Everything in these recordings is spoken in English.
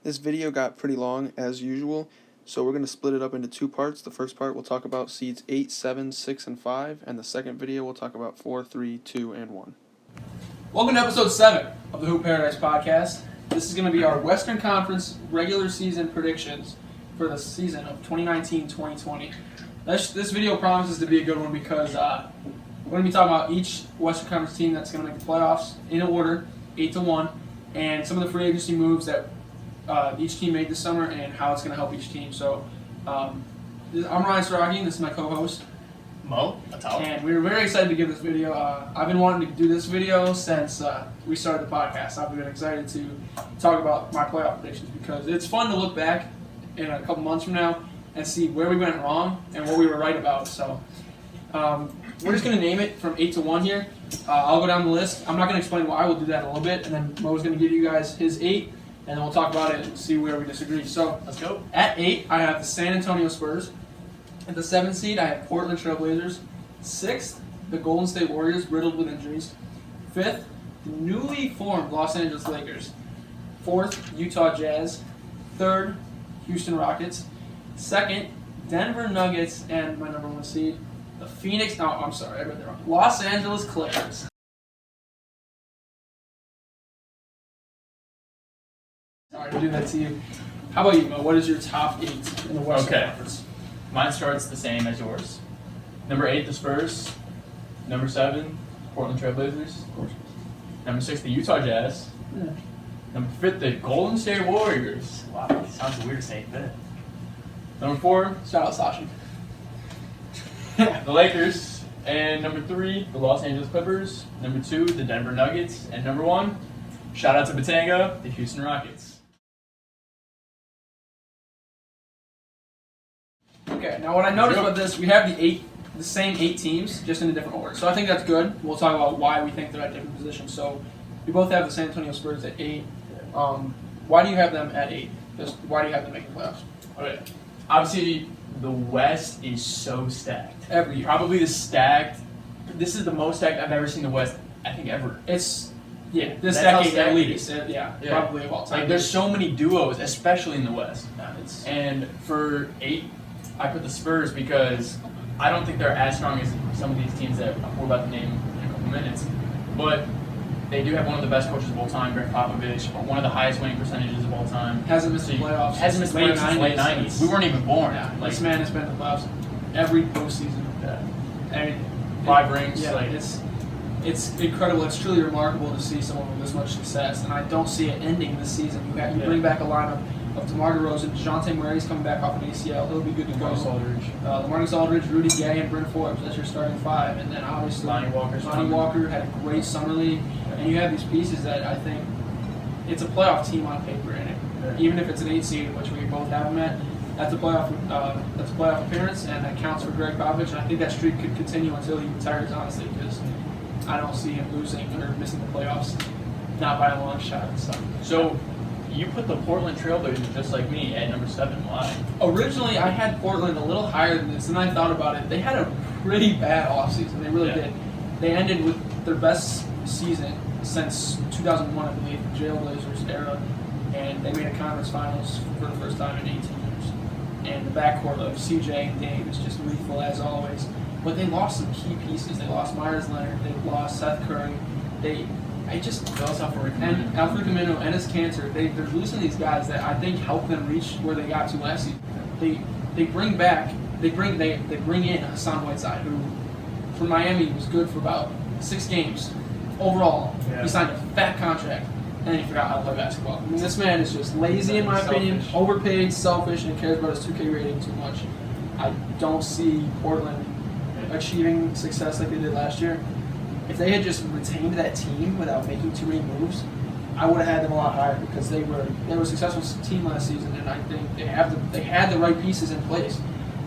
This video got pretty long as usual, so we're going to split it up into two parts. The first part we'll talk about seeds 8, 7, 6, and 5, and the second video we'll talk about 4, 3, 2, and 1. Welcome to episode 7 of the Hoop Paradise Podcast. This is going to be our Western Conference regular season predictions for the season of 2019-2020. This video promises to be a good one because we're going to be talking about each Western Conference team that's going to make the playoffs in order, 8-1, and some of the free agency moves that each team made this summer and how it's going to help each team. So I'm Ryan Saragi, this is my co-host. Mo, Atal. And we were very excited to give this video. I've been wanting to do this video since we started the podcast. I've been excited to talk about my playoff predictions because it's fun to look back in a couple months from now and see where we went wrong and what we were right about. So we're just going to name it from 8-1 here. I'll go down the list. I'm not going to explain why. We'll do that in a little bit. And then Mo's going to give you guys his 8. And then we'll talk about it and see where we disagree. So Let's go. At 8, I have the San Antonio Spurs. At the 7th seed, I have Portland Trailblazers. 6th, the Golden State Warriors, riddled with injuries. 5th, the newly formed Los Angeles Lakers. 4th, Utah Jazz. 3rd, Houston Rockets. 2nd, Denver Nuggets. And my number 1 seed, the I read that wrong. Los Angeles Clippers. Sorry to do that to you. How about you, Mo? What is your top 8 in the Western Conference? Mine starts the same as yours. Number 8, the Spurs. Number 7, Portland Trailblazers. Of course. Number 6, the Utah Jazz. Yeah. Number 5, the Golden State Warriors. Wow, it sounds weird saying that. Number 4, Shout out Sashi. the Lakers. And number 3, the Los Angeles Clippers. Number 2, the Denver Nuggets. And number 1, shout out to Batanga, the Houston Rockets. Okay, now what I noticed about this, we have the same 8 teams, just in a different order. So I think that's good. We'll talk about why we think they're at different positions. So we both have the San Antonio Spurs at 8. Why do you have them at 8? Just why do you have them making playoffs? Okay. Obviously, the West is so stacked. Every year. Probably this is the most stacked I've ever seen the West, I think, ever. This That's decade how at stacked it least. is. Yeah, Yeah. probably of all time. Like, there's so many duos, especially in the West. Yeah, it's, And for 8, I put the Spurs because I don't think they're as strong as some of these teams that we're about to name in a couple minutes. But they do have one of the best coaches of all time, Greg Popovich, one of the highest winning percentages of all time. hasn't missed the playoffs. Hasn't missed the playoffs since the late 90s. We weren't even born. Yeah, Like, this man has been in the playoffs every postseason. yeah. I mean, 5 rings. Yeah, Like, it's incredible. It's truly remarkable to see someone with this much success, and I don't see it ending this season. You bring back a lineup of DeMar DeRozan, DeJounte Murray's coming back off an ACL. He'll be good to go. Marcus Aldridge. LaMarcus Aldridge, Rudy Gay, and Bryn Forbes. That's your starting 5, and then obviously Lonnie Walker had a great summer league, and you have these pieces that I think it's a playoff team on paper, and even if it's an 8 seed, which we both have them at. That's a playoff appearance, and that counts for Greg Popovich. And I think that streak could continue until he retires, honestly, because I don't see him losing or missing the playoffs, not by a long shot. So you put the Portland Trailblazers just like me at number 7. Why? Originally, I had Portland a little higher than this, and I thought about it. They had a pretty bad offseason. They really did. They ended with their best season since 2001, I believe, the Trailblazers era, and they made a conference finals for the first time in 18 years. And the backcourt of CJ and Dame is just lethal as always. But they lost some key pieces. They lost Myers Leonard. They lost Seth Curry. They lost Alfred Camino and his cancer. They're losing these guys that I think helped them reach where they got to last season. They bring in Hassan Whiteside, who for Miami was good for about 6 games overall. Yeah. He signed a fat contract. And then he forgot how to play basketball. I mean, this man is just lazy, in my opinion, overpaid, selfish, and cares about his 2K rating too much. I don't see Portland achieving success like they did last year. If they had just retained that team without making too many moves, I would have had them a lot higher because they were a successful team last season, and I think they had the right pieces in place.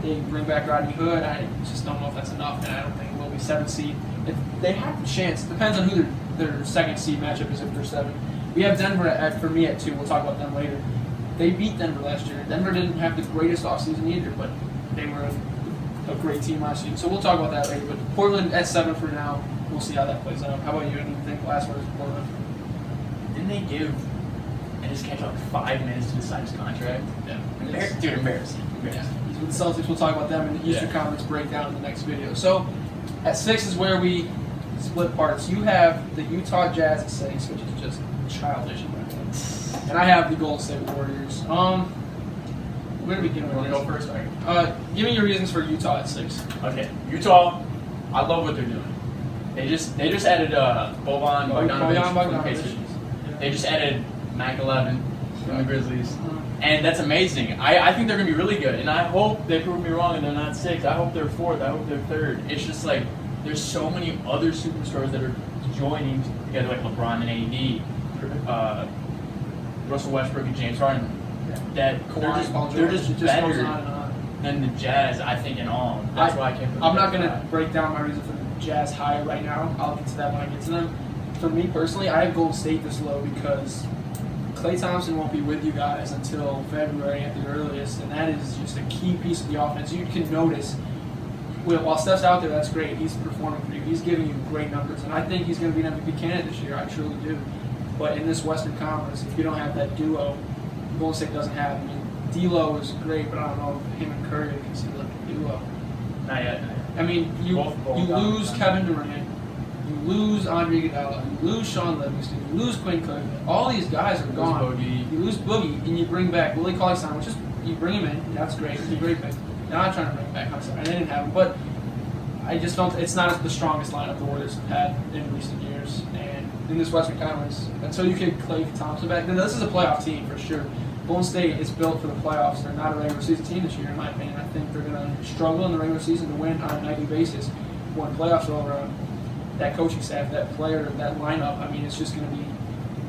They bring back Rodney Hood. I just don't know if that's enough, and I don't think it will be 7 seed. If they have the chance, it depends on who their 2nd seed matchup is if they're 7. We have Denver for me at 2. We'll talk about them later. They beat Denver last year. Denver didn't have the greatest offseason either, but they were a great team last year. So we'll talk about that later. But Portland at 7 for now. We'll see how that plays out. How about you? Anything last word for Portland? Didn't they give and this guy got like 5 minutes to decide his contract. Yeah. Dude, embarrassing. Yeah. He's with the Celtics. We'll talk about them in the Eastern Conference breakdown in the next video. So, at 6 is where we split parts. You have the Utah Jazz at 6, which is just childish in my opinion. And I have the Golden State Warriors. Where do we begin with Want to this? go first? Right? Give me your reasons for Utah at 6. Okay, Utah. I love what they're doing. They just added Boban Bogdanovic from the Pacers. They just added Mac 11 from the Grizzlies, and that's amazing. I think they're gonna be really good, and I hope they prove me wrong and they're not 6. I hope they're 4th. I hope they're 3rd. It's just like there's so many other superstars that are joining together, like LeBron and AD, Russell Westbrook and James Harden. That they're just better than the Jazz, I think, in all. That's why I can't. I'm not going to break down my reason for the Jazz higher right now. I'll get to that when I get to them. For me personally, I have Golden State this low because Klay Thompson won't be with you guys until February at the earliest, and that is just a key piece of the offense. You can notice while Steph's out there, that's great. He's performing for you. He's giving you great numbers, and I think he's going to be an MVP candidate this year. I truly do. But in this Western Conference, if you don't have that duo, Golden State doesn't have. I mean, D'Lo is great, but I don't know if him and Curry are considered like a duo. Not yet. I mean, you lose Kevin Durant, you lose Andre Iguodala, you lose Sean Livingston, you lose Quinn Cook. All these guys are gone. You lose Boogie, and you bring back Willie Cauley-Stein, which is you bring him in. That's great. He's a great pick. They're not trying to bring him back. I'm sorry, they didn't have him, but I just don't. It's not the strongest lineup the Warriors have had in recent years, and in this Western Conference, until you kick Klay Thompson back, then this is a playoff team for sure. Golden State is built for the playoffs. They're not a regular season team this year, in my opinion. I think they're going to struggle in the regular season to win on a nightly basis. When playoffs are over, that coaching staff, that player, that lineup, I mean, it's just going to be,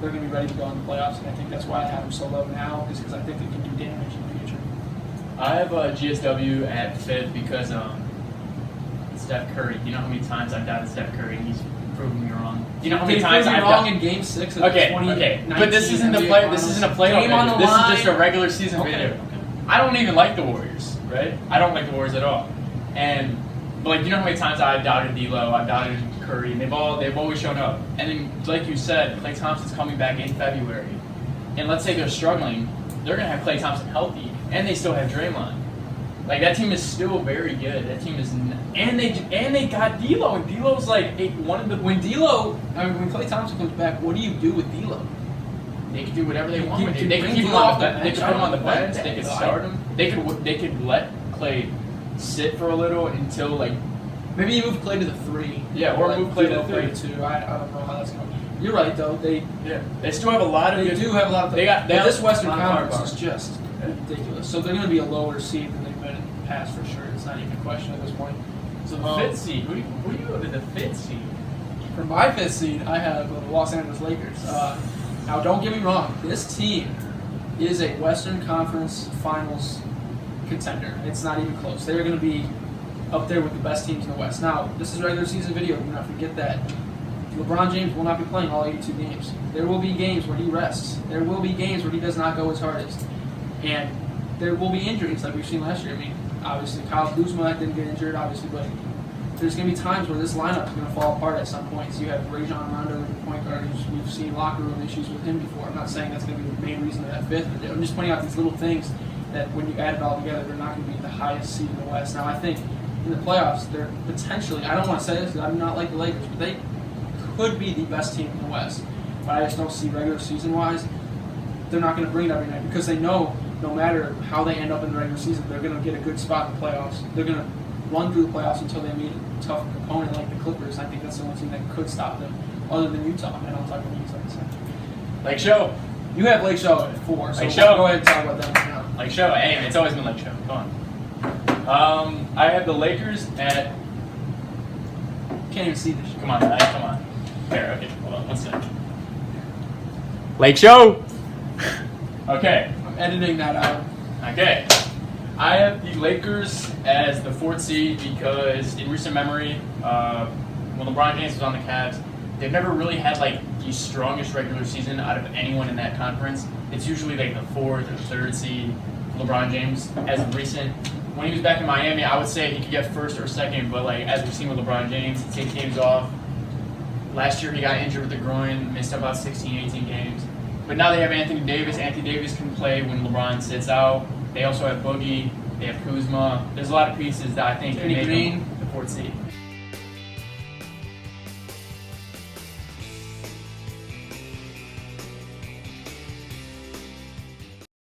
they're going to be ready to go in the playoffs. And I think that's why I have them so low now, is because I think they can do damage in the future. I have GSW at 5th because Steph Curry. You know how many times I've doubted Steph Curry and he's proven me wrong. You know how many times I've wrong in Game 6 of Okay, 2019 but this isn't the play. This isn't a playoff Game on video. the This is line. just a regular season Okay, video. okay. I don't even like the Warriors, right? I don't like the Warriors at all. But like, you know how many times I've doubted D'Lo, I've doubted Curry, and they've always shown up. And then, like you said, Klay Thompson's coming back in February, and let's say they're struggling, they're gonna have Klay Thompson healthy, and they still have Draymond. Like, that team is still very good. That team is, and they got D'Lo, and D'Lo's like one of the. When Klay Thompson comes back, what do you do with D'Lo? They could do whatever they want. You with can it. They could bring keep him D'Lo on off the the bench. They bench. could put him on the I don't like bench. that, They could though. start him. They could let Klay sit for a little until like. Maybe you move Klay to the 3. Yeah, or move Klay to the 3. Play 2. I don't know how that's going. You're right though. They still have a lot of. They good, do have a lot of. They got. But this Western a lot of Conference firepower. is just ridiculous. So they're going to be a lower seed than they've been in the past for sure. It's not even a question at this point. So the 5th seed. Who do you have in the 5th seed? For my 5th seed, I have the Los Angeles Lakers. Now, don't get me wrong. This team is a Western Conference Finals contender. It's not even close. They're going to be up there with the best teams in the West. Now, this is a regular season video. Do not forget that. LeBron James will not be playing all 82 games. There will be games where he rests. There will be games where he does not go his hardest. And there will be injuries like we've seen last year. I mean, obviously, Kyle Kuzma didn't get injured, obviously, but there's going to be times where this lineup is going to fall apart at some point. So you have Rajon Rondo as your point guard. We've seen locker room issues with him before. I'm not saying that's going to be the main reason of that 5th. But I'm just pointing out these little things that when you add it all together, they're not going to be the highest seed in the West. Now, I think in the playoffs, they're potentially, I don't want to say this because I'm not like the Lakers, but they could be the best team in the West. But I just don't see regular season-wise, they're not going to bring it every night because they know no matter how they end up in the regular season, they're going to get a good spot in the playoffs. They're going to run through the playoffs until they meet a tough opponent like the Clippers. I think that's the only team that could stop them, other than Utah. And I'll talk about Utah in a second. Lake Show. You have Lake Show at 4, so Lake Show. go ahead and talk about them right now. Lake Show. Hey, it's always been Lake Show. Come on. I have the Lakers at. Can't even see this shit. Come on, guys. Come on. There. Okay. Hold on. 1 second. Lake Show. Okay. I'm editing that out. Okay. I have the Lakers as the 4th seed because in recent memory, when LeBron James was on the Cavs, they've never really had like the strongest regular season out of anyone in that conference. It's usually like the 4th or 3rd seed for LeBron James. As of recent, when he was back in Miami, I would say he could get 1st or 2nd, but like as we've seen with LeBron James, he takes games off. Last year he got injured with the groin, missed about 16, 18 games. But now they have Anthony Davis. Anthony Davis can play when LeBron sits out. They also have Boogie. They have Kuzma. There's a lot of pieces that I think can Danny make Green. them the fourth seed.